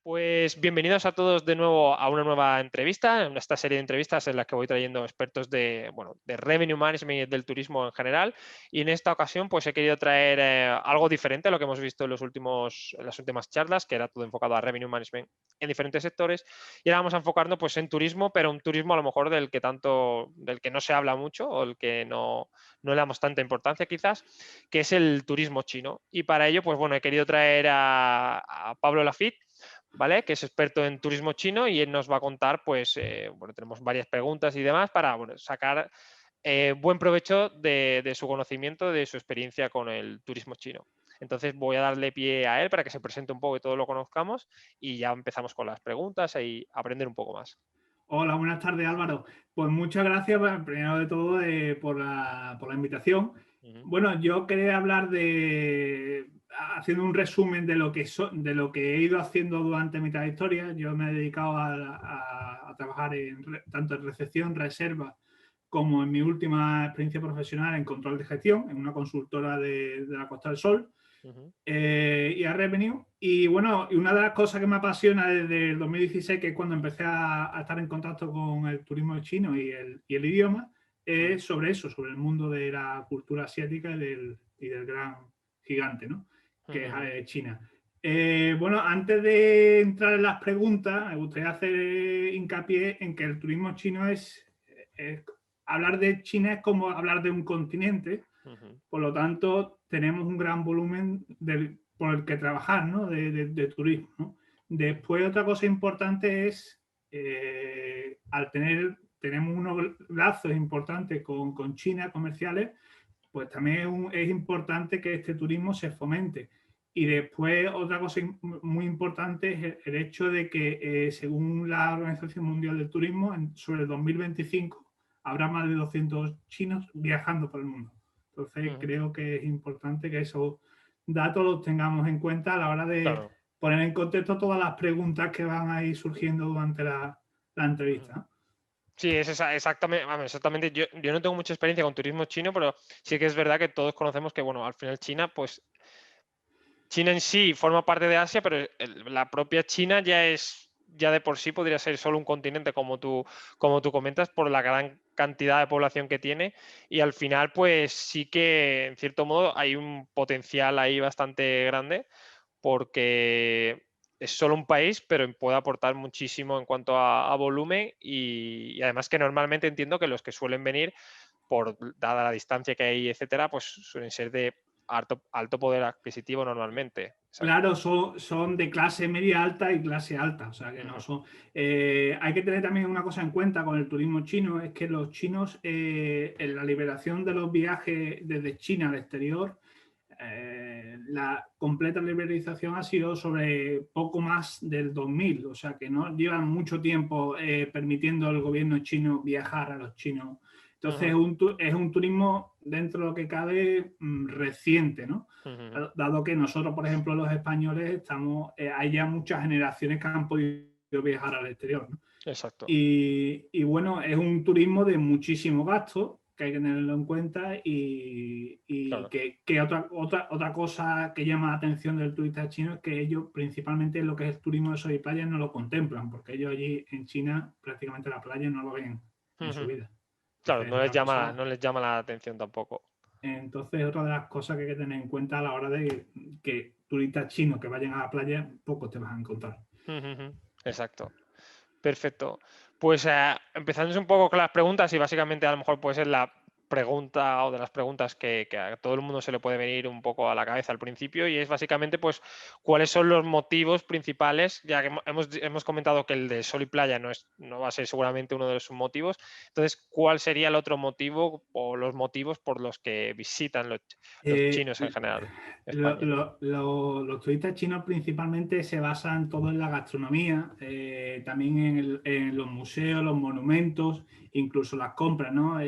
Pues bienvenidos a todos de nuevo a una nueva entrevista, en esta serie de entrevistas en las que voy trayendo expertos de, bueno, de revenue management y del turismo en general. Y en esta ocasión pues he querido traer algo diferente a lo que hemos visto en en las últimas charlas, que era todo enfocado a revenue management en diferentes sectores. Y ahora vamos a enfocarnos pues en turismo, pero un turismo a lo mejor del que no se habla mucho o el que no le damos tanta importancia quizás, que es el turismo chino. Y para ello pues bueno, he querido traer a Pablo Lafitte, ¿vale? Que es experto en turismo chino y él nos va a contar, pues, bueno, tenemos varias preguntas y demás para, bueno, sacar buen provecho de su conocimiento, de su experiencia con el turismo chino. Entonces voy a darle pie a él para que se presente un poco y todo lo conozcamos y ya empezamos con las preguntas y aprender un poco más. Hola, buenas tardes Álvaro. Pues muchas gracias, primero de todo, por la invitación. Ujú, Bueno, yo quería hablar haciendo un resumen de de lo que he ido haciendo durante mi trayectoria. Yo me he dedicado a trabajar tanto en recepción, reserva, como en mi última experiencia profesional en control de gestión, en una consultora de la Costa del Sol. ujú, Y a Revenue. Y bueno, y una de las cosas que me apasiona desde el 2016, que es cuando empecé a estar en contacto con el turismo chino y el idioma, ujú, es sobre eso, sobre el mundo de la cultura asiática y del gran gigante, ¿no? Que es ujú, China. Bueno, antes de entrar en las preguntas, me gustaría hacer hincapié en que el turismo chino hablar de China es como hablar de un continente. ujú, Por lo tanto, tenemos un gran volumen por el que trabajar, ¿no? De turismo, ¿no? Después, otra cosa importante es, tenemos unos lazos importantes con China comerciales, pues también es importante que este turismo se fomente. Y después, otra cosa muy importante es el hecho de que, según la Organización Mundial del Turismo, sobre el 2025 habrá más de 200 chinos viajando por el mundo. Entonces, ujú. creo que es importante que esos datos los tengamos en cuenta a la hora de Claro. poner en contexto todas las preguntas que van a ir surgiendo durante la Ujú. entrevista. Sí, es exactamente, vamos, exactamente. Yo no tengo mucha experiencia con turismo chino, pero sí que es verdad que todos conocemos que, bueno, al final China, pues China en sí forma parte de Asia, pero la propia China ya de por sí podría ser solo un continente, como tú comentas, por la gran cantidad de población que tiene. Y al final, pues sí que, en cierto modo, hay un potencial ahí bastante grande, porque es solo un país, pero puede aportar muchísimo en cuanto a volumen y además que normalmente entiendo que los que suelen venir, dada la distancia que hay, etcétera, pues suelen ser de alto poder adquisitivo normalmente. Exacto. Claro, son de clase media alta y clase alta, o sea que no Ujú, son. Hay que tener también una cosa en cuenta con el turismo chino, es que los chinos, en la liberación de los viajes desde China al exterior, la completa liberalización ha sido sobre poco más del 2000, o sea que no llevan mucho tiempo permitiendo al gobierno chino viajar a los chinos. Entonces ujú, es un turismo dentro de lo que cabe reciente, ¿no? ujú, Dado que nosotros, por ejemplo, los españoles, hay ya muchas generaciones que han podido viajar al exterior, ¿no? exacto. Y bueno, es un turismo de muchísimo gasto que hay que tenerlo en cuenta y Claro. que otra cosa que llama la atención del turista chino es que ellos principalmente lo que es el turismo de sol y playa no lo contemplan, porque ellos allí en China prácticamente la playa no lo ven en su Ujú. vida. Claro, Entonces, otra cosa, no les llama la atención tampoco. otra de las cosas que hay que tener en cuenta a la hora de que turistas chinos que vayan a la playa, poco te vas a encontrar. Ujú, ujú. Exacto. Perfecto. Pues empezando un poco con las preguntas y básicamente a lo mejor puede ser la pregunta o de las preguntas que a todo el mundo se le puede venir un poco a la cabeza al principio y es básicamente pues cuáles son los motivos principales, ya que hemos comentado que el de sol y playa no va a ser seguramente uno de los motivos, entonces ¿cuál sería el otro motivo o los motivos por los que visitan los Eh, chinos en general España? los turistas chinos principalmente se basan todo en la gastronomía, también en los museos, los monumentos, incluso las compras, ¿no?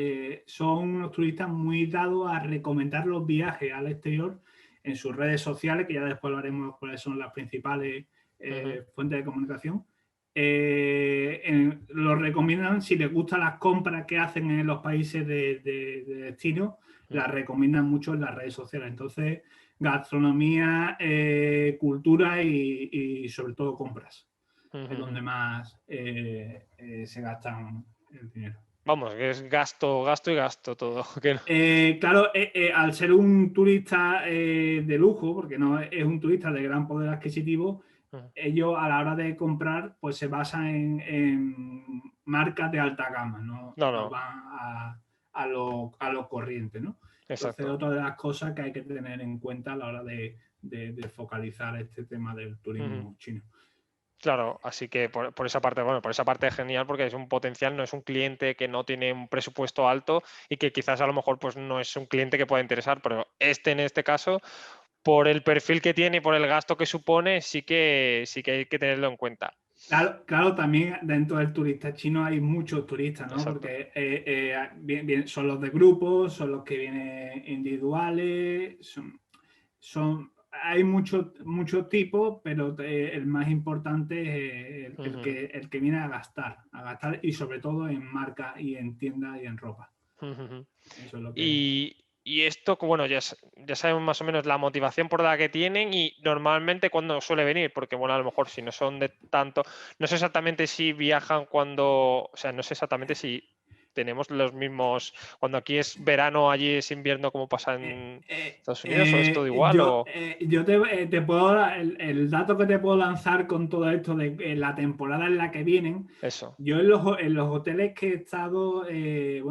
Son unos turistas muy dados a recomendar los viajes al exterior en sus redes sociales, que ya después lo haremos cuáles son las principales Ujú, fuentes de comunicación. lo recomiendan si les gustan las compras que hacen en los países de destino, las recomiendan mucho en las redes sociales. Entonces, gastronomía, cultura y sobre todo compras. Es donde más se gastan el dinero. Vamos, que es gasto, gasto y gasto todo. Claro, al ser un turista de lujo, porque no es un turista de gran poder adquisitivo, ellos a la hora de comprar pues se basan en marcas de alta gama, no van a lo corriente, ¿no? Entonces, Exacto. otra de las cosas que hay que tener en cuenta a la hora de focalizar este tema del turismo chino. Claro, así que por esa parte, bueno, por esa parte es genial porque es un potencial, no es un cliente que no tiene un presupuesto alto y que quizás a lo mejor pues no es un cliente que pueda interesar, pero en este caso, por el perfil que tiene y por el gasto que supone, sí que hay que tenerlo en cuenta. Claro, también dentro del turista chino hay muchos turistas, ¿no? Exacto. Porque son los de grupos, son los que vienen individuales, hay muchos tipos, pero el más importante es el que viene a gastar y sobre todo en marca y en tiendas y en ropa. Eso es lo que... Y esto, bueno, ya sabemos más o menos la motivación por la que tienen y normalmente cuándo suele venir, porque bueno, a lo mejor si no son de tanto, no sé exactamente si viajan cuando, o sea, no sé exactamente si tenemos los mismos, cuando aquí es verano, allí es invierno, como pasa en Estados Unidos, o es todo igual, o... Yo te puedo dar el dato que te puedo lanzar con todo esto de la temporada en la que vienen. Eso. Yo en los hoteles que he estado, he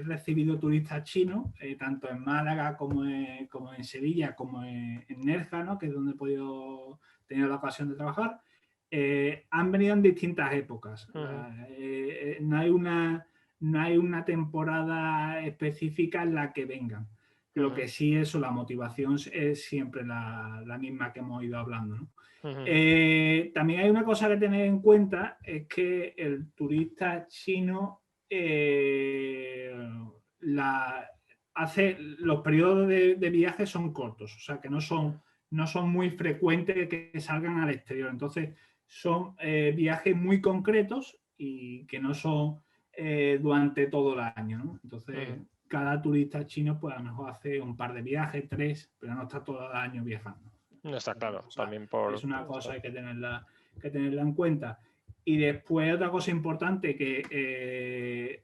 recibido turistas chinos, tanto en Málaga como en Sevilla, como en Nerja, ¿no? Que es donde he podido tener la ocasión de trabajar. Han venido en distintas épocas. No hay una temporada específica en la que vengan. Lo que sí es, la motivación es siempre la misma que hemos ido hablando, ¿no? También hay una cosa que tener en cuenta, es que el turista chino los periodos de viaje son cortos, o sea que no son muy frecuentes que salgan al exterior. Entonces son viajes muy concretos y que no son durante todo el año, ¿no? Entonces cada turista chino pues a lo mejor hace un par de viajes, 3, pero no está todo el año viajando. No está claro, también Es una cosa que hay que tenerla en cuenta. Y después otra cosa importante, que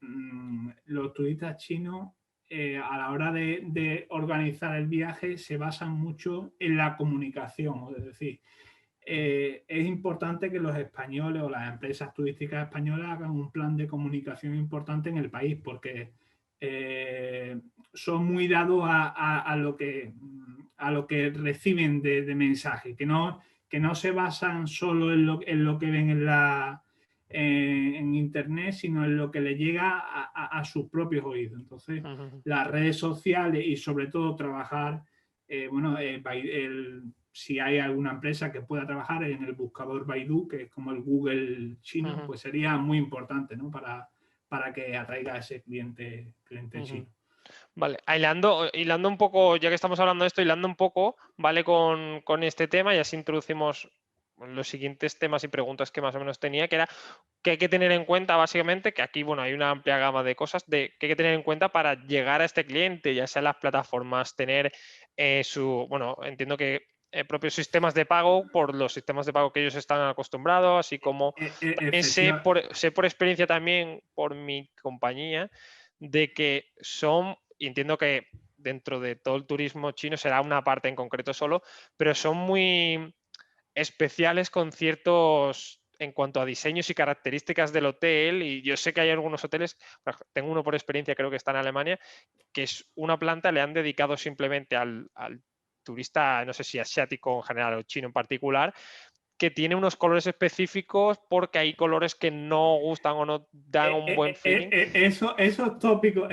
los turistas chinos a la hora de organizar el viaje se basan mucho en la comunicación. Es decir, es importante que los españoles o las empresas turísticas españolas hagan un plan de comunicación importante en el país, porque son muy dados a lo que reciben de mensaje, que no se basan solo en lo que ven en internet, sino en lo que le llega a sus propios oídos. Entonces, las redes sociales y sobre todo trabajar, si hay alguna empresa que pueda trabajar en el buscador Baidu, que es como el Google chino, pues sería muy importante, ¿no? Para que atraiga a ese cliente chino. Vale, hilando un poco, ya que estamos hablando de esto, hilando un poco, ¿vale? Con este tema, y así introducimos los siguientes temas y preguntas que más o menos tenía, que era que hay que tener en cuenta básicamente, que aquí, bueno, hay una amplia gama de cosas que hay que tener en cuenta para llegar a este cliente, ya sea las plataformas, tener bueno, entiendo que propios sistemas de pago por los sistemas de pago que ellos están acostumbrados, así como también sé por experiencia también por mi compañía de que son, y entiendo que dentro de todo el turismo chino será una parte en concreto solo, pero son muy especiales con ciertos en cuanto a diseños y características del hotel, y yo sé que hay algunos hoteles, tengo uno por experiencia, creo que está en Alemania, que es una planta, le han dedicado simplemente al turista, no sé si asiático en general o chino en particular, que tiene unos colores específicos porque hay colores que no gustan o no dan un buen feeling. Esos tópicos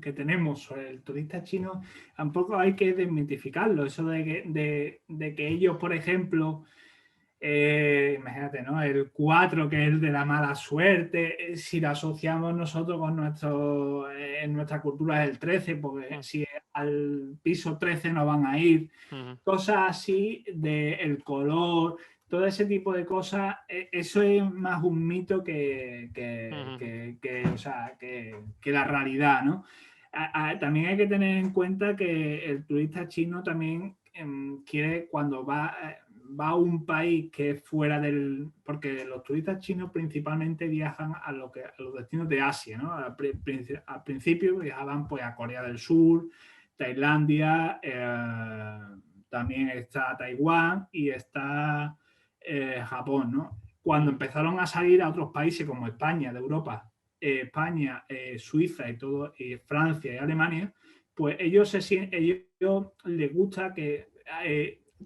que tenemos sobre el turista chino, tampoco hay que desmitificarlo. Eso de que ellos, por ejemplo, imagínate, ¿no? El 4, que es el de la mala suerte, si lo asociamos nosotros con en nuestra cultura es el 13, porque si al piso 13 no van a ir. Cosas así del color, todo ese tipo de cosas, eso es más un mito que la realidad, ¿no? También hay que tener en cuenta que el turista chino también quiere, cuando va a un país que es fuera del... Porque los turistas chinos principalmente viajan a los destinos de Asia, ¿no? Al principio viajaban pues a Corea del Sur, Tailandia, también está Taiwán y está Japón, ¿no? Cuando empezaron a salir a otros países como España, de Europa, España, Suiza y todo, Francia y Alemania, pues ellos les gusta que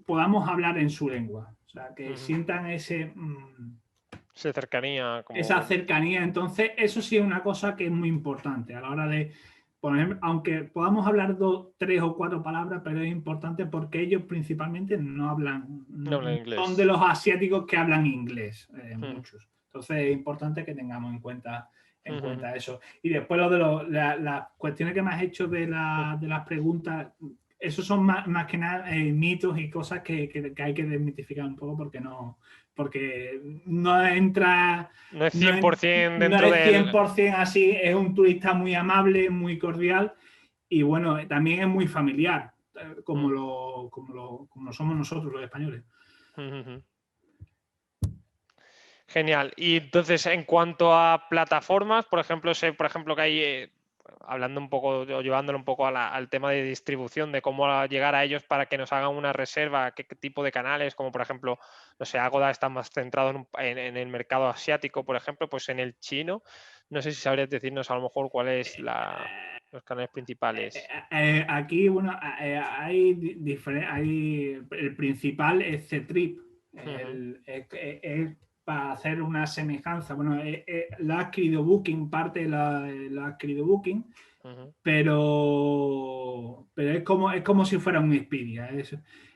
podamos hablar en su lengua, o sea, que sientan esa cercanía. Esa cercanía. Entonces, eso sí es una cosa que es muy importante a la hora de, por ejemplo, aunque podamos hablar 2, 3 o 4 palabras, pero es importante porque ellos principalmente no hablan inglés. Son de los asiáticos que hablan inglés, muchos. Entonces, es importante que tengamos en cuenta eso. Y después lo de las cuestiones que me has hecho de las preguntas, esos son más que nada mitos y cosas que hay que desmitificar un poco porque no entra... No es 100% dentro no es 100% así, es un turista muy amable, muy cordial y bueno, también es muy familiar, como lo somos nosotros los españoles. Genial. Y entonces, en cuanto a plataformas, por ejemplo, sé, que hay, hablando un poco, o llevándolo un poco al tema de distribución, de cómo llegar a ellos para que nos hagan una reserva, qué tipo de canales, como por ejemplo, no sé, Agoda está más centrado en el mercado asiático, por ejemplo, pues en el chino. No sé si sabrías decirnos a lo mejor cuál es los canales principales. Aquí, bueno, hay el principal es Ctrip, para hacer una semejanza. Bueno, lo ha adquirido Booking, parte lo ha adquirido Booking, pero es como si fuera un Expedia.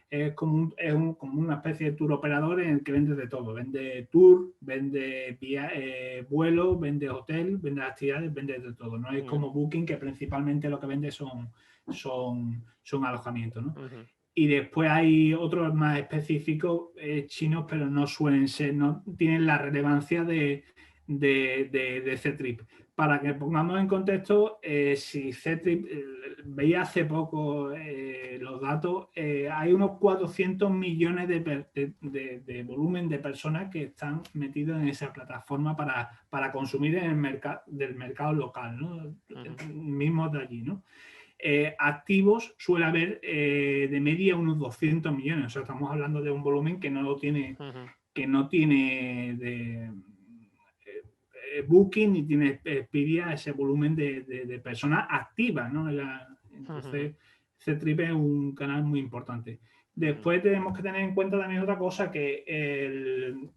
Es como una especie de tour operador en el que vende de todo. Vende tour, vende vuelo, vende hotel, vende actividades, vende de todo. No es como Booking, que principalmente lo que vende son alojamientos, ¿no? Y después hay otros más específicos chinos, pero no suelen ser, no tienen la relevancia de Ctrip. Para que pongamos en contexto, si Ctrip, veía hace poco los datos, hay unos 400 millones de volumen de personas que están metidos en esa plataforma para consumir en el del mercado local, ¿no? Mismo de allí, ¿no? Activos suele haber de media unos 200 millones. O sea, estamos hablando de un volumen que no tiene de Booking ni tiene Expedia ese volumen de personas activas, ¿no? Entonces, Ctrip es un canal muy importante. Después tenemos que tener en cuenta también otra cosa, que el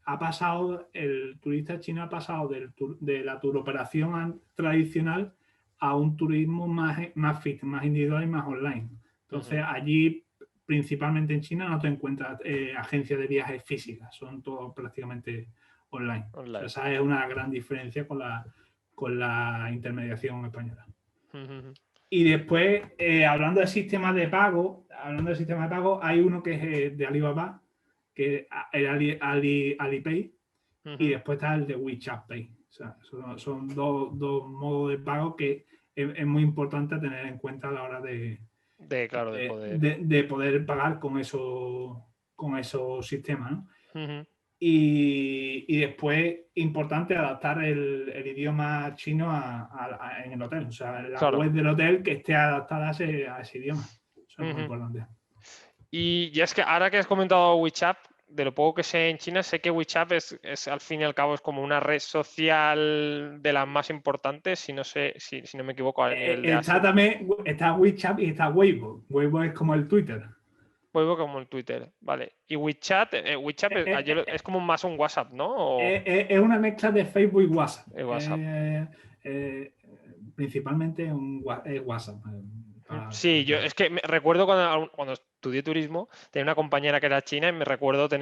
turista chino ha pasado de la turoperación tradicional a un turismo más individual y más online. Entonces, allí, principalmente en China, no te encuentras agencias de viajes físicas, son todos prácticamente online. O sea, esa es una gran diferencia con la intermediación española. Y después, hablando de sistemas de pago, hay uno que es de Alibaba, que es el Alipay, y después está el de WeChat Pay. O sea, son dos modos de pago que es muy importante tener en cuenta a la hora de poder pagar con esos sistemas, ¿no? Y después, importante adaptar el idioma chino en el hotel. O sea, la web del hotel que esté adaptada a ese idioma. Eso es muy importante. Y ya es que ahora que has comentado WeChat, de lo poco que sé en China, sé que WeChat es al fin y al cabo es como una red social de las más importantes, si no me equivoco, a nivel de Asia. Está WeChat y está Weibo. Weibo es como el Twitter. Weibo como el Twitter, vale. Y WeChat es como más un WhatsApp, ¿no? Es una mezcla de Facebook y WhatsApp. WhatsApp. Principalmente es WhatsApp. Sí, yo es que recuerdo cuando estudié turismo, tenía una compañera que era china y me recuerdo que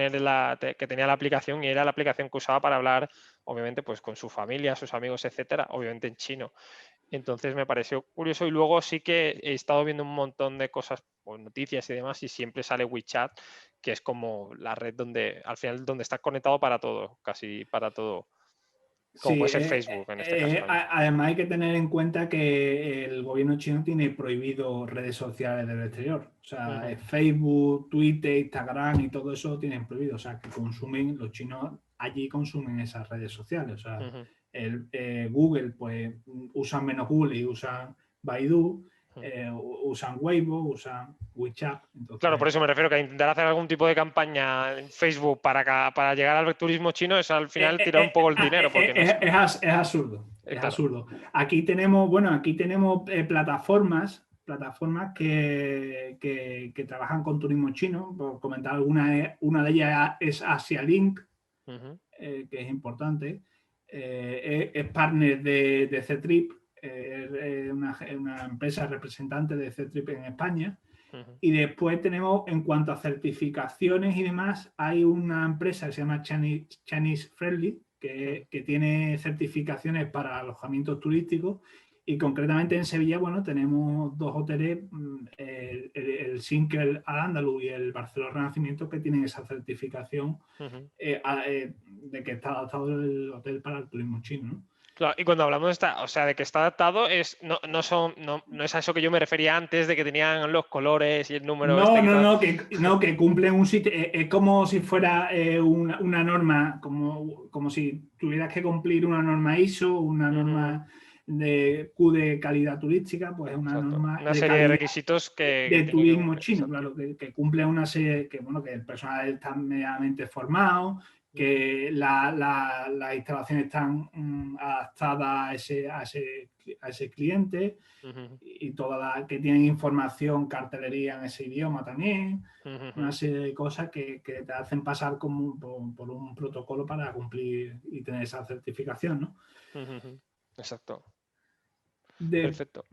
tenía la aplicación y era la aplicación que usaba para hablar, obviamente, pues con su familia, sus amigos, etcétera, obviamente en chino. Entonces me pareció curioso y luego sí que he estado viendo un montón de cosas, o noticias y demás, y siempre sale WeChat, que es como la red donde, al final, donde está conectado para todo, casi para todo, como Sí, puede ser Facebook en este caso también. además hay que tener en cuenta que el gobierno chino tiene prohibido redes sociales del exterior. O sea, Ujú, Facebook, Twitter, Instagram y todo eso tienen prohibido. O sea, que consumen, los chinos allí consumen esas redes sociales. O sea, ujú, Google, pues usan menos Google y usan Baidu, ujú. usan Weibo, usan WeChat. Claro, por Entonces, eso me refiero que intentar hacer algún tipo de campaña en Facebook para llegar al turismo chino es al final tirar un poco el dinero, porque no es... es absurdo, es Claro. absurdo. Aquí tenemos, bueno, aquí tenemos plataformas que trabajan con turismo chino. Por comentar alguna, una de ellas es Asialink, Ujú, que es importante. Es partner de Ctrip, una empresa representante de Ctrip en España. ujú, Y después tenemos, en cuanto a certificaciones y demás, hay una empresa que se llama Chinese Friendly, ujú, que tiene certificaciones para alojamientos turísticos. Y concretamente en Sevilla, bueno, tenemos dos hoteles, el Sinkel Al-Ándalus y el Barcelona Renacimiento, que tienen esa certificación ujú. de que está adaptado el hotel para el turismo chino, ¿no? Claro, y cuando hablamos de o sea, de que está adaptado, no es a eso que yo me refería antes, de que tenían los colores y el número este No, que no, tal. no, que cumplen un sitio. Es como si fuera una norma, como si tuvieras que cumplir una norma ISO, una Ujú, norma de Q de calidad turística, pues es una exacto. norma Una de serie de calidad requisitos que de tiene que turismo cumplir. chino, Exacto. claro, que cumple una serie, que bueno, que el personal está medianamente formado, Ujú, que las instalaciones están adaptadas a ese cliente ujú, y toda que tienen información, cartelería en ese idioma también, ujú, una ujú, serie de cosas que te hacen pasar como por un protocolo para cumplir y tener esa certificación, ¿no? ujú, ujú. Exacto. De, Perfecto.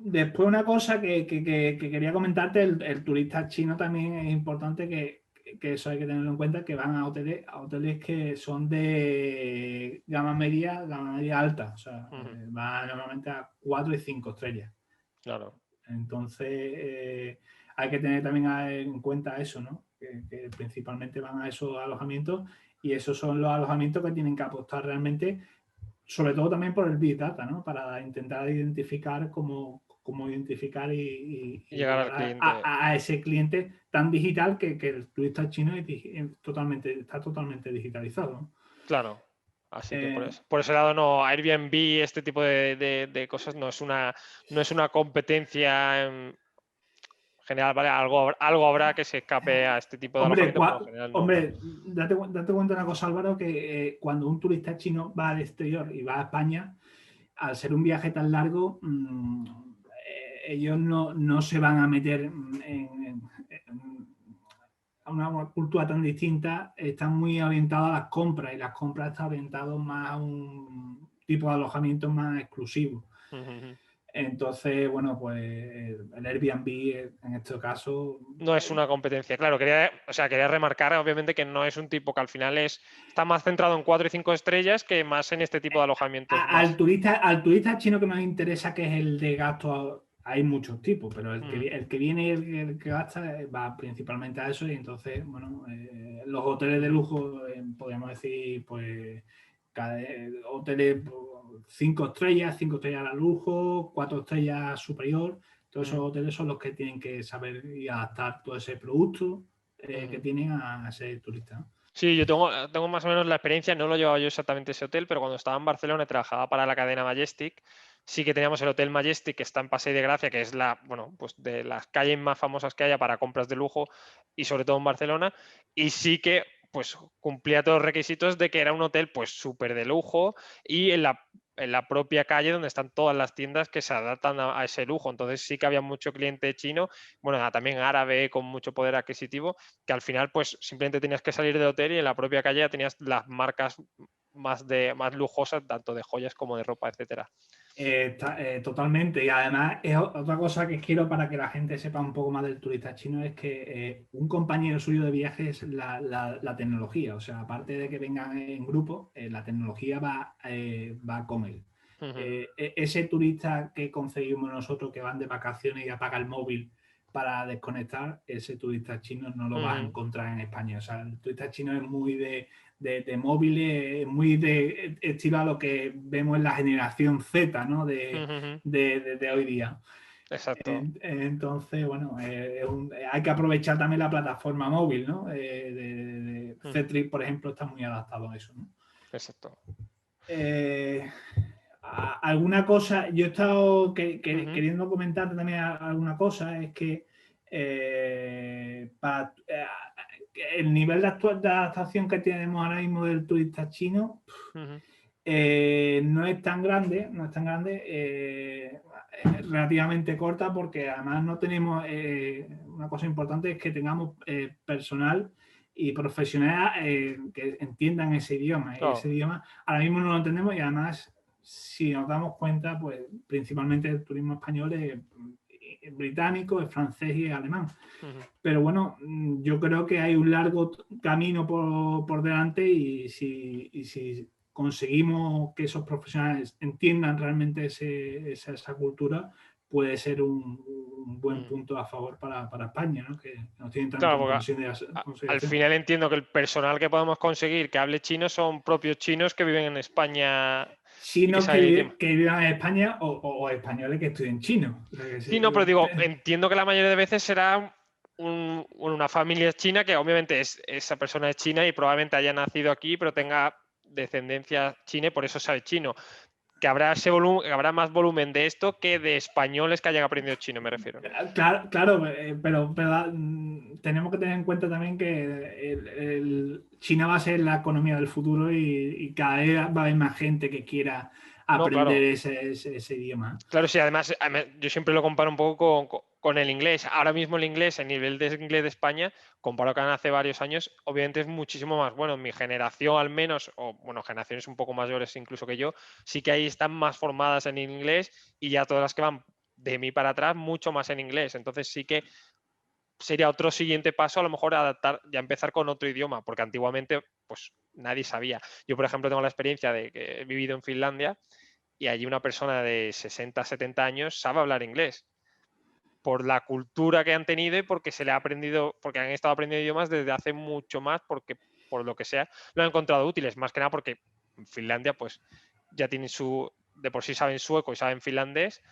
Después una cosa que quería comentarte, el turista chino también es importante que eso hay que tenerlo en cuenta, que van a hoteles que son de gama media alta, o sea, Ujú, van normalmente a 4 y 5 estrellas. claro. Entonces, hay que tener también en cuenta eso, ¿no? Que principalmente van a esos alojamientos y esos son los alojamientos que tienen que apostar realmente, sobre todo también por el Big Data, ¿no? Para intentar identificar cómo identificar Y y llegar llegar al cliente. a ese cliente tan digital que el turista chino está totalmente digitalizado, ¿no? Claro. Así que Eh, por ese lado no, Airbnb, este tipo de cosas no es una competencia general, ¿vale? Algo habrá que se escape a este tipo de Hombre, alojamiento, pero en general no. date cuenta de una cosa, Álvaro, que cuando un turista chino va al exterior y va a España, al ser un viaje tan largo, ellos no se van a meter a una cultura tan distinta, están muy orientados a las compras y las compras están orientadas más a un tipo de alojamiento más exclusivo. Ujú, ujú. Entonces, bueno, pues el Airbnb en este caso No es una competencia. Claro, o sea, quería remarcar obviamente que no es un tipo que al final está más centrado en 4 y 5 estrellas que más en este tipo de alojamientos más. al turista chino que nos interesa, que es el de gasto, hay muchos tipos, pero Mm, el que viene y el que gasta va principalmente a eso. Y entonces, bueno, los hoteles de ujú, lujo, podríamos decir, pues, hoteles 5 estrellas, 5 estrellas a lujo, 4 estrellas superior. Todos esos mm, hoteles son los que tienen que saber y adaptar todo ese producto que ujú. tienen a ese turista, ¿no? Sí, yo tengo más o menos la experiencia, no lo llevaba yo exactamente ese hotel, pero cuando estaba en Barcelona y trabajaba para la cadena Majestic, sí que teníamos el Hotel Majestic que está en Paseo de Gracia, que es bueno, pues de las calles más famosas que haya para compras de lujo y sobre todo en Barcelona, y sí que pues cumplía todos los requisitos de que era un hotel pues súper de lujo y en la propia calle donde están todas las tiendas que se adaptan a ese lujo. Entonces sí que había mucho cliente chino, bueno, también árabe con mucho poder adquisitivo, que al final pues simplemente tenías que salir del hotel y en la propia calle ya tenías las marcas más lujosas, tanto de joyas como de ropa, etcétera. Totalmente. Y además, otra cosa que quiero para que la gente sepa un poco más del turista chino es que un compañero suyo de viaje es la tecnología. O sea, aparte de que vengan en grupo, la tecnología va con él. Ese turista que conseguimos nosotros que van de vacaciones y apaga el móvil para desconectar, ese turista chino no lo vas a encontrar en España. O sea, el turista chino es muy de móviles, muy de estilo a lo que vemos en la generación Z, ¿no? De hoy día. Exacto. Entonces, bueno, hay que aprovechar también la plataforma móvil, ¿no? Ctrip, por ejemplo, está muy adaptado a eso, ¿no? Exacto. Alguna cosa, yo he estado queriendo comentarte también alguna cosa, es que el nivel de adaptación que tenemos ahora mismo del turista chino no es tan grande, relativamente corta, porque además no tenemos, una cosa importante es que tengamos personal y profesionales que entiendan ese idioma. Oh. Ese idioma ahora mismo no lo entendemos y además, si nos damos cuenta, pues principalmente el turismo español es británico, es francés y es alemán. Pero bueno, yo creo que hay un largo camino por delante y si conseguimos que esos profesionales entiendan realmente esa cultura, puede ser un buen punto a favor para España, ¿no? Que no tienen tanto Claro, en porque consideración. al final entiendo que el personal que podemos conseguir que hable chino son propios chinos que viven en España y que Chinos saben el idioma. que vivan en España o españoles que estudien chino. O sea, que Sí, no, pero digo, entiendo que la mayoría de veces será una familia china que obviamente esa persona es china y probablemente haya nacido aquí, pero tenga descendencia china y por eso sabe chino. Que habrá habrá más volumen de esto que de españoles que hayan aprendido chino, me refiero. Claro, pero tenemos que tener en cuenta también que China va a ser la economía del futuro y cada vez va a haber más gente que quiera No, aprender claro. ese idioma. Claro, sí, además yo siempre lo comparo un poco con el inglés. Ahora mismo el inglés, el nivel de inglés de España, comparado con hace varios años, obviamente es muchísimo más bueno. En mi generación al menos, o bueno, generaciones un poco mayores incluso que yo, sí que ahí están más formadas en inglés y ya todas las que van de mí para atrás, mucho más en inglés. Entonces sí que sería otro siguiente paso, a lo mejor adaptar, ya empezar con otro idioma, porque antiguamente pues nadie sabía. Yo, por ejemplo, tengo la experiencia de que he vivido en Finlandia y allí una persona de 60, 70 años sabe hablar inglés por la cultura que han tenido y porque se le ha aprendido, porque han estado aprendiendo idiomas desde hace mucho más, porque por lo que sea, lo han encontrado útiles, más que nada porque en Finlandia pues ya tienen de por sí saben sueco y saben finlandés,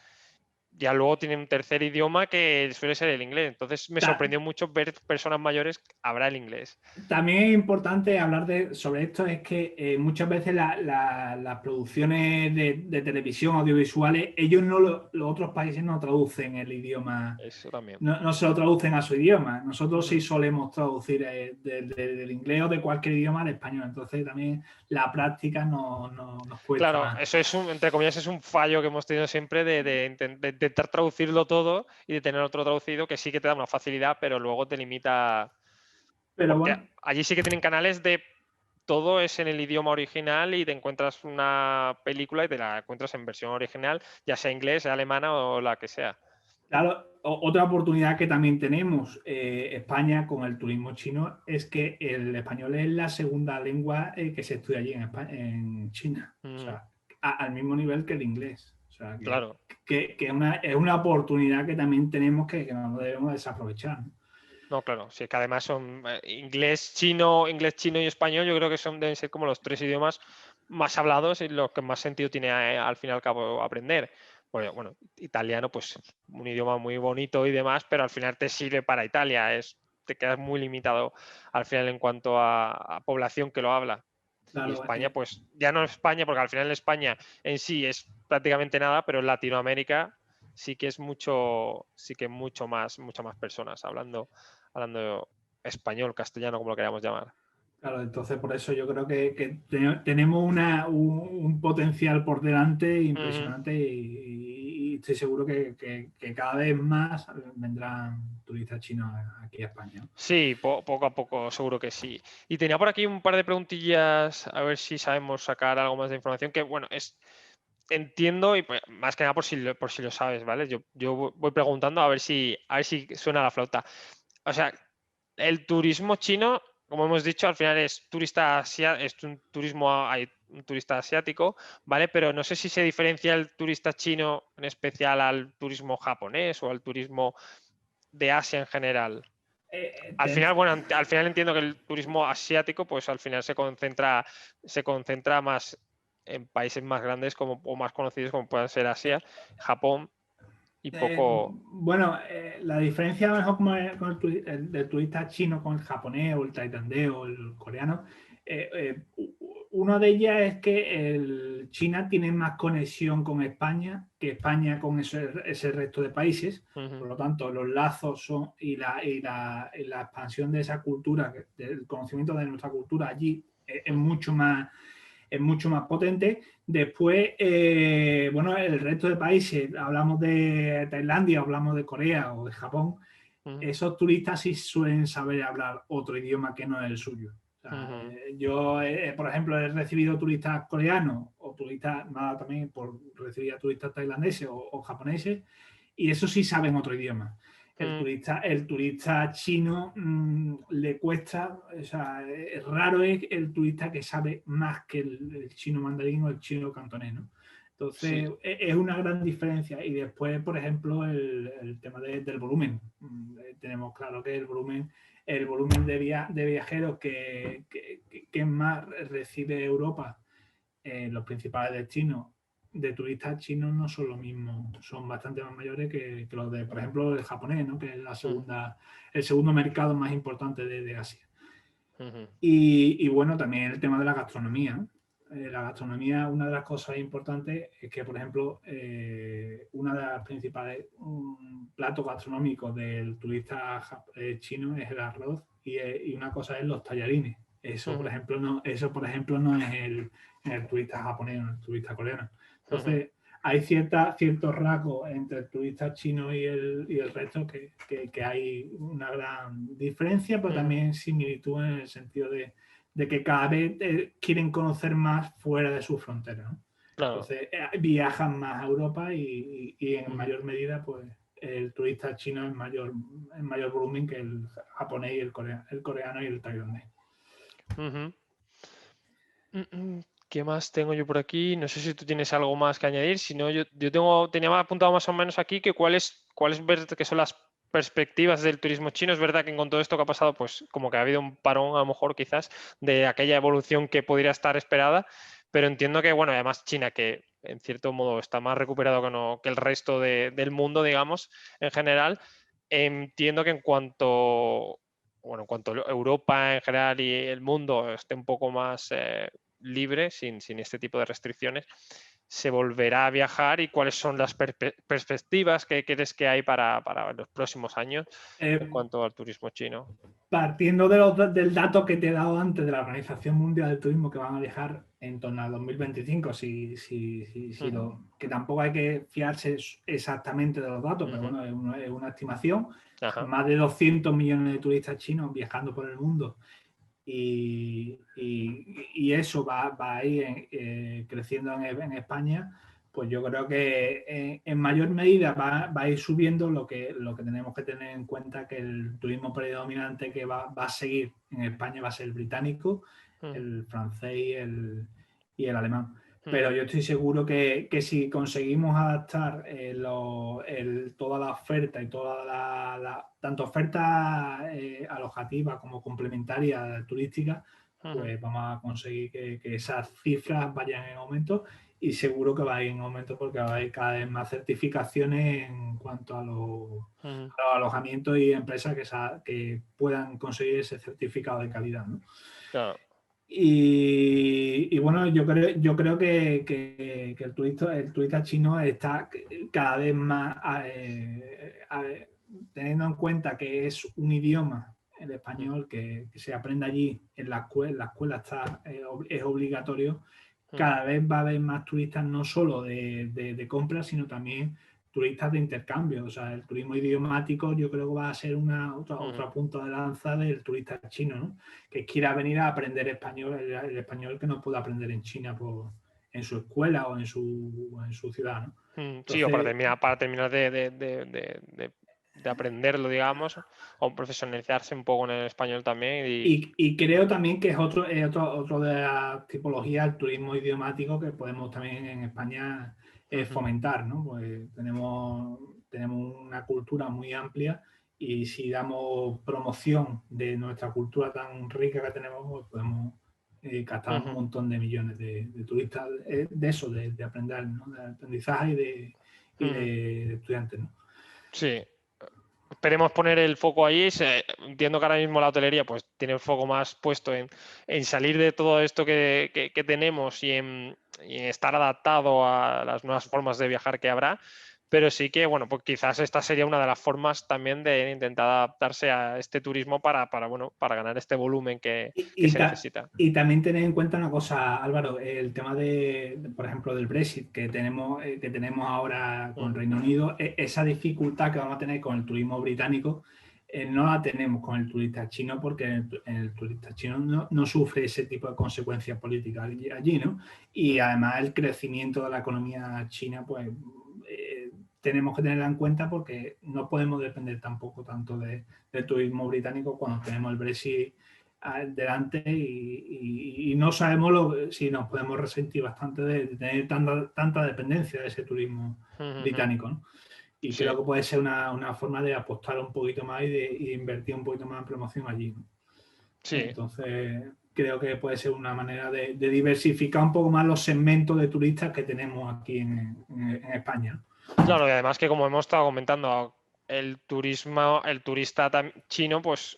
ya luego tienen un tercer idioma que suele ser el inglés. Entonces me sorprendió mucho ver personas mayores hablar el inglés. También es importante hablar sobre esto, es que muchas veces las producciones de televisión audiovisuales, ellos los otros países no traducen el idioma, Eso también. no se lo traducen a su idioma. Nosotros sí solemos traducir del inglés o de cualquier idioma al español, entonces también la práctica nos cuesta Claro, más. eso es entre comillas, es un fallo que hemos tenido siempre de intentar traducirlo todo y de tener otro traducido que sí que te da una facilidad, pero luego te limita. Pero Porque bueno, allí sí que tienen canales de todo es en el idioma original y te encuentras una película y te la encuentras en versión original, ya sea inglés, sea alemana o la que sea. claro, otra oportunidad que también tenemos España con el turismo chino es que el español es la segunda lengua que se estudia allí en China, o sea, al mismo nivel que el inglés. O sea, Claro. que es una oportunidad que también tenemos que no debemos desaprovechar, ¿no? No, claro, sí, que además son inglés, chino y español, yo creo que deben ser como los tres idiomas más hablados y los que más sentido tiene al fin y al cabo aprender. Bueno, italiano, pues un idioma muy bonito y demás, pero al final te sirve para Italia, te quedas muy limitado al final en cuanto a población que lo habla. Y Claro, España, pues ya no España, porque al final en España en sí es prácticamente nada, pero en Latinoamérica sí que es muchas más personas hablando español, castellano, como lo queramos llamar. claro, entonces por eso yo creo que tenemos un potencial por delante impresionante y estoy seguro que cada vez más vendrán turistas chinos aquí a España. Sí, poco a poco, seguro que sí. Y tenía por aquí un par de preguntillas, a ver si sabemos sacar algo más de información, que bueno, entiendo y pues, más que nada por si lo sabes, ¿vale? Yo voy preguntando a ver si suena la flauta. O sea, el turismo chino, como hemos dicho, al final es turista es un turismo, hay un turista asiático, ¿vale? Pero no sé si se diferencia el turista chino en especial al turismo japonés o al turismo de Asia en general. Al final, bueno, al final entiendo que el turismo asiático, pues al final se concentra más en países más grandes como, o más conocidos como pueden ser Asia, Japón y poco. Bueno, la diferencia a lo mejor con del turista chino con el japonés o el tailandés o el coreano, una de ellas es que China tiene más conexión con España que España con ese resto de países. Por lo tanto, los lazos son y la expansión de esa cultura, del conocimiento de nuestra cultura allí es mucho más potente. Después, bueno, el resto de países, hablamos de Tailandia, hablamos de Corea o de Japón, esos turistas sí suelen saber hablar otro idioma que no es el suyo. O sea, yo, por ejemplo, he recibido turistas coreanos o turistas, nada, también por recibir a turistas tailandeses o japoneses, y eso sí saben otro idioma. El turista chino le cuesta, o sea, es raro es el turista que sabe más que el chino mandarín o el chino cantonés, ¿no? Entonces, sí, es una gran diferencia. Y después, por ejemplo, el tema del volumen. Tenemos claro que el volumen de viajeros que más recibe Europa, los principales destinos de turistas chinos no son lo mismo, son bastante más mayores que los de, por ejemplo, el japonés, ¿no? Que es el segundo mercado más importante de Asia. Y bueno, también el tema de la gastronomía. La gastronomía, una de las cosas importantes es que, por ejemplo, una de las principales platos gastronómicos del turista chino es el arroz y una cosa es los tallarines. Eso, por ejemplo, no es el turista japonés o el turista coreano. Entonces, hay ciertos rasgos entre el turista chino y el resto que hay una gran diferencia, pero también similitud en el sentido de que cada vez quieren conocer más fuera de sus fronteras, ¿no? Claro. Entonces, viajan más a Europa y en mayor medida, pues, el turista chino es en mayor volumen que el japonés y el coreano y el tailandés. ¿Qué más tengo yo por aquí? No sé si tú tienes algo más que añadir. Si no, yo tenía apuntado más o menos aquí que cuáles que son las perspectivas del turismo chino. Es verdad que con todo esto que ha pasado, pues como que ha habido un parón a lo mejor quizás de aquella evolución que podría estar esperada, pero entiendo que, bueno, además China, que en cierto modo está más recuperado que el resto del mundo, digamos, en general, entiendo que en cuanto a Europa en general y el mundo esté un poco más libre, sin este tipo de restricciones, se volverá a viajar y cuáles son las perspectivas que crees que hay para los próximos años en cuanto al turismo chino. Partiendo del dato que te he dado antes de la Organización Mundial del Turismo, que van a viajar en torno al 2025, que tampoco hay que fiarse exactamente de los datos, pero bueno, es una estimación. Más de 200 millones de turistas chinos viajando por el mundo y eso va a ir creciendo en España. Pues yo creo que en mayor medida va a ir subiendo. Lo que tenemos que tener en cuenta que el turismo predominante que va a seguir en España va a ser el británico, el francés y el alemán. Pero yo estoy seguro que si conseguimos adaptar toda la oferta y tanto oferta alojativa como complementaria turística, pues vamos a conseguir que esas cifras vayan en aumento. Y seguro que va a ir en aumento porque va a haber cada vez más certificaciones en cuanto a los alojamientos y empresas que puedan conseguir ese certificado de calidad, ¿no? Claro. Y bueno, yo creo que el turista chino está cada vez más teniendo en cuenta que es un idioma, el español, que se aprende allí en la escuela es obligatorio. Cada vez va a haber más turistas, no solo de compras, sino también turistas de intercambio. O sea, el turismo idiomático yo creo que va a ser otra punta de lanza del turista chino, ¿no? Que quiera venir a aprender español, el español que no pueda aprender en China en su escuela o en su ciudad, ¿no? Entonces, sí, o para terminar de de aprenderlo, digamos, o profesionalizarse un poco en el español también. Y creo también que es otro de las tipologías del turismo idiomático que podemos también en España fomentar, ¿no? Pues tenemos una cultura muy amplia y si damos promoción de nuestra cultura tan rica que tenemos, pues podemos captar un montón de millones de turistas de eso, de aprender, ¿no? De aprendizaje y de estudiantes, ¿no? Sí. Esperemos poner el foco ahí. Entiendo que ahora mismo la hotelería pues tiene el foco más puesto en salir de todo esto que tenemos y en estar adaptado a las nuevas formas de viajar que habrá. Pero sí que, bueno, pues quizás esta sería una de las formas también de intentar adaptarse a este turismo para ganar este volumen que se necesita. Y también tener en cuenta una cosa, Álvaro, el tema por ejemplo, del Brexit que tenemos ahora con Reino Unido, esa dificultad que vamos a tener con el turismo británico, no la tenemos con el turista chino porque el turista chino no sufre ese tipo de consecuencias políticas allí, ¿no? Y además el crecimiento de la economía china, pues tenemos que tenerla en cuenta porque no podemos depender tampoco tanto del turismo británico cuando tenemos el Brexit delante y no sabemos si nos podemos resentir bastante de tener tanta dependencia de ese turismo británico, ¿no? Y Sí. creo que puede ser una forma de apostar un poquito más y de invertir un poquito más en promoción allí, ¿no? Sí. Entonces creo que puede ser una manera de diversificar un poco más los segmentos de turistas que tenemos aquí en España, ¿no? Claro, y además que como hemos estado comentando, el turista chino, pues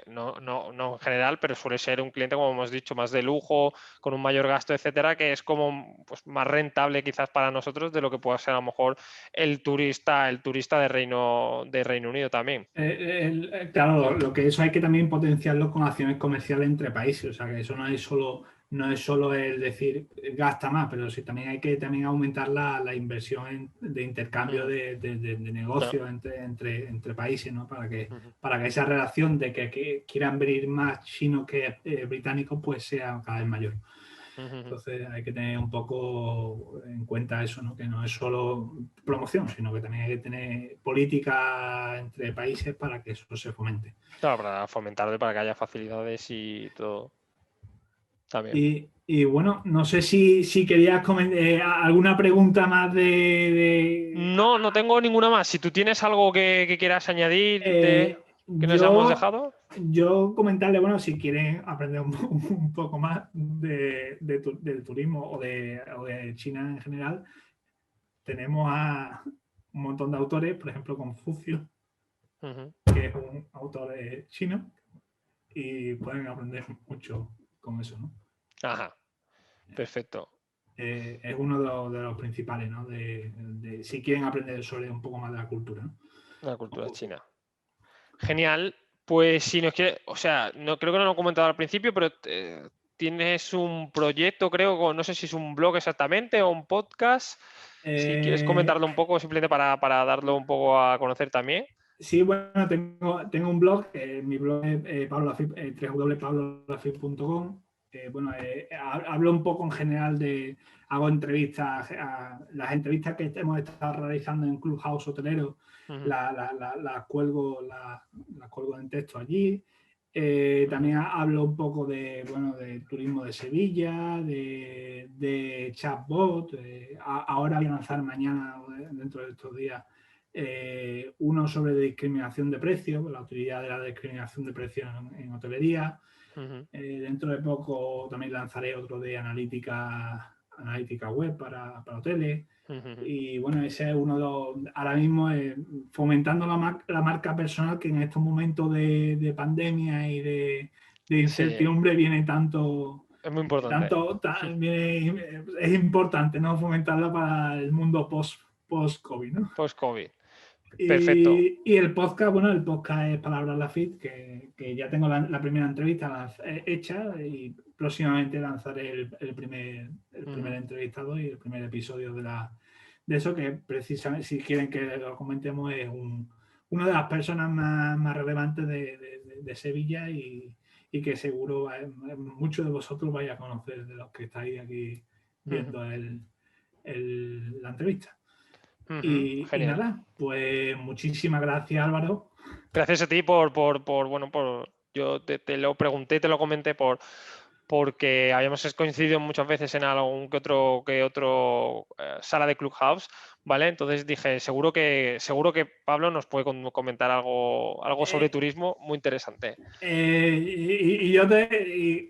no en general, pero suele ser un cliente, como hemos dicho, más de lujo, con un mayor gasto, etcétera, que es como pues, más rentable quizás para nosotros de lo que pueda ser a lo mejor el turista de Reino Unido también. Claro, lo que eso hay que también potenciarlo con acciones comerciales entre países, o sea que eso no es solo el decir gasta más, pero sí también hay que también aumentar la inversión de intercambio de negocios entre países, ¿no? Para que esa relación de que quieran venir más chinos que británicos pues sea cada vez mayor. Entonces hay que tener un poco en cuenta eso, ¿no? Que no es solo promoción, sino que también hay que tener política entre países para que eso se fomente. Claro, para fomentarlo, para que haya facilidades y todo también. Y bueno, no sé si querías alguna pregunta más No tengo ninguna más. Si tú tienes algo que quieras añadir que nos hayamos yo, dejado. yo comentarle, bueno, si quieren aprender un poco más del turismo o de China en general, tenemos a un montón de autores, por ejemplo, Confucio, que es un autor chino, y pueden aprender mucho con eso, ¿no? Ajá, perfecto. Es uno de los principales, ¿no? Si quieren aprender sobre un poco más de la cultura, ¿no? La cultura china. Genial. Pues si nos quiere, o sea, no creo que no lo he comentado al principio, pero tienes un proyecto, creo, no sé si es un blog exactamente o un podcast. Si quieres comentarlo un poco, simplemente para darlo un poco a conocer también. Sí, bueno, tengo un blog, mi blog es www.pablolafit.com. Bueno, hablo un poco en general hago entrevistas, las entrevistas que hemos estado realizando en Clubhouse Hotelero, las cuelgo en texto allí. También hablo un poco de turismo de Sevilla, de chatbot. Ahora voy a lanzar mañana, dentro de estos días, uno sobre discriminación de precios, la utilidad de la discriminación de precios en hotelería. Dentro de poco también lanzaré otro de analítica web para hoteles. Y bueno, ese es uno de los, ahora mismo fomentando la marca personal, que en estos momentos de pandemia y de incertidumbre viene tanto. Es muy importante. Es importante, ¿no? Fomentarla para el mundo post-COVID, ¿no? Post-COVID. Perfecto. Y el podcast, bueno, el podcast es Palabras Lafitte, que ya tengo la primera entrevista hecha y próximamente lanzaré el primer entrevistado y el primer episodio de eso, que precisamente, si quieren que lo comentemos, es una de las personas más relevantes de Sevilla y que seguro muchos de vosotros vais a conocer de los que estáis aquí viendo la entrevista. Y Genial. nada, pues muchísimas gracias, Álvaro. Gracias a ti yo te lo pregunté, te lo comenté porque habíamos coincidido muchas veces en algún que otro sala de Clubhouse, ¿vale? Entonces dije, seguro que Pablo nos puede comentar algo sobre turismo muy interesante.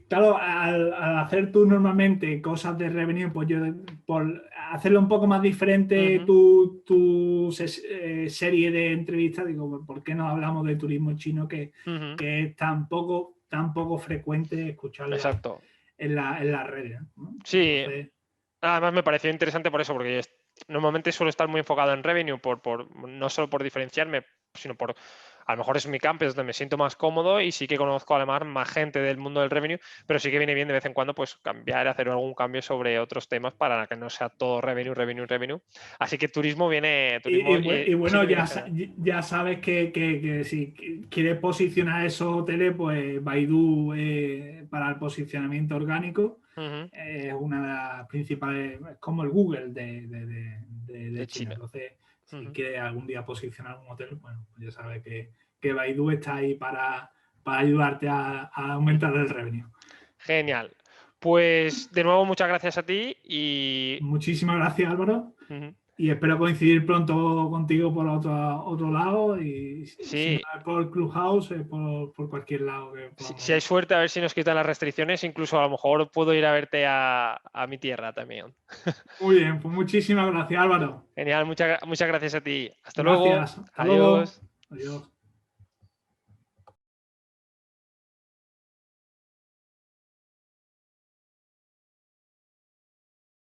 Claro, al hacer tú normalmente cosas de revenue, pues yo, por hacerlo un poco más diferente, tu serie de entrevistas, digo, ¿por qué no hablamos de turismo chino que es tan poco frecuente escucharla Exacto. en las redes, ¿no? Sí, Entonces, además me pareció interesante por eso, porque normalmente suelo estar muy enfocado en revenue, no solo por diferenciarme, sino por, a lo mejor es mi campo, es donde me siento más cómodo y sí que conozco además más gente del mundo del revenue, pero sí que viene bien de vez en cuando pues cambiar, hacer algún cambio sobre otros temas para que no sea todo revenue, revenue, revenue. Así que turismo y sí bueno, que viene genial. ya sabes que si quieres posicionar esos hoteles, pues Baidu para el posicionamiento orgánico Ujú. es una de las principales, es como el Google de De China. China. Entonces, si Ujú. quieres algún día posicionar un hotel, bueno, pues ya sabes que Baidu está ahí para ayudarte a aumentar el revenue. Genial. Pues de nuevo muchas gracias a ti y Muchísimas gracias, Álvaro. ujú. Y espero coincidir pronto contigo por otro lado. Y si no Sí, es por Clubhouse, es por cualquier lado que si hay podamos. suerte, a ver si nos quitan las restricciones, incluso a lo mejor puedo ir a verte a mi tierra también. Muy bien, pues muchísimas gracias, Álvaro. Genial, muchas gracias a ti. Hasta luego. Gracias. Hasta luego. Adiós. Adiós.